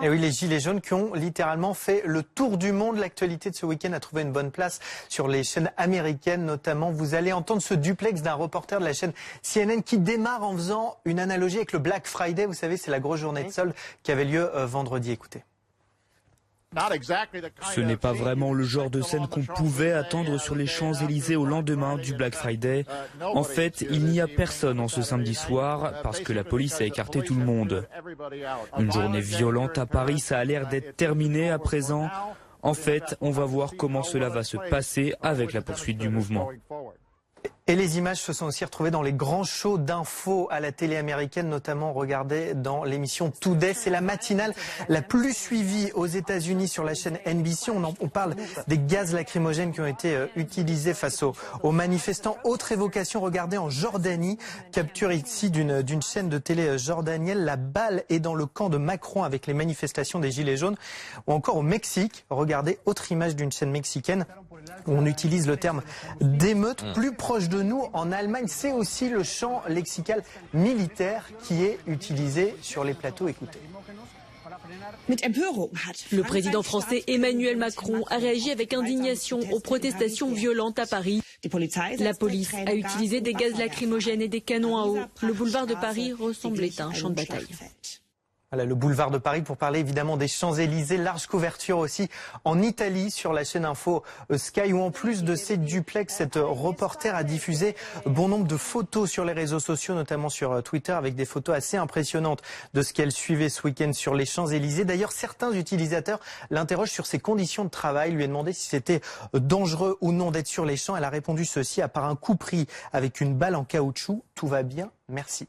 Et oui, les gilets jaunes qui ont littéralement fait le tour du monde. L'actualité de ce week-end a trouvé une bonne place sur les chaînes américaines notamment. Vous allez entendre ce duplex d'un reporter de la chaîne CNN qui démarre en faisant une analogie avec le Black Friday. Vous savez, c'est la grosse journée de solde qui avait lieu vendredi. Écoutez. Ce n'est pas vraiment le genre de scène qu'on pouvait attendre sur les Champs-Élysées au lendemain du Black Friday. En fait, il n'y a personne en ce samedi soir parce que la police a écarté tout le monde. Une journée violente à Paris, ça a l'air d'être terminé à présent. En fait, on va voir comment cela va se passer avec la poursuite du mouvement. Et les images se sont aussi retrouvées dans les grands shows d'infos à la télé américaine, notamment regardez dans l'émission Today. C'est la matinale la plus suivie aux États-Unis sur la chaîne NBC. On parle des gaz lacrymogènes qui ont été utilisés face aux manifestants. Autre évocation, regardez en Jordanie, capture ici d'une chaîne de télé jordanienne. La balle est dans le camp de Macron avec les manifestations des Gilets jaunes. Ou encore au Mexique, regardez autre image d'une chaîne mexicaine où on utilise le terme d'émeute plus proche de nous. En Allemagne, c'est aussi le champ lexical militaire qui est utilisé sur les plateaux. Écoutez. Le président français Emmanuel Macron a réagi avec indignation aux protestations violentes à Paris. La police a utilisé des gaz lacrymogènes et des canons à eau. Le boulevard de Paris ressemblait à un champ de bataille. Voilà, le boulevard de Paris pour parler évidemment des Champs-Élysées. Large couverture aussi en Italie sur la chaîne info Sky où en plus de ces duplex, cette reporter a diffusé bon nombre de photos sur les réseaux sociaux, notamment sur Twitter, avec des photos assez impressionnantes de ce qu'elle suivait ce week-end sur les Champs-Élysées. D'ailleurs, certains utilisateurs l'interrogent sur ses conditions de travail, lui a demandé si c'était dangereux ou non d'être sur les champs. Elle a répondu ceci: à part un coup pris avec une balle en caoutchouc, tout va bien, merci.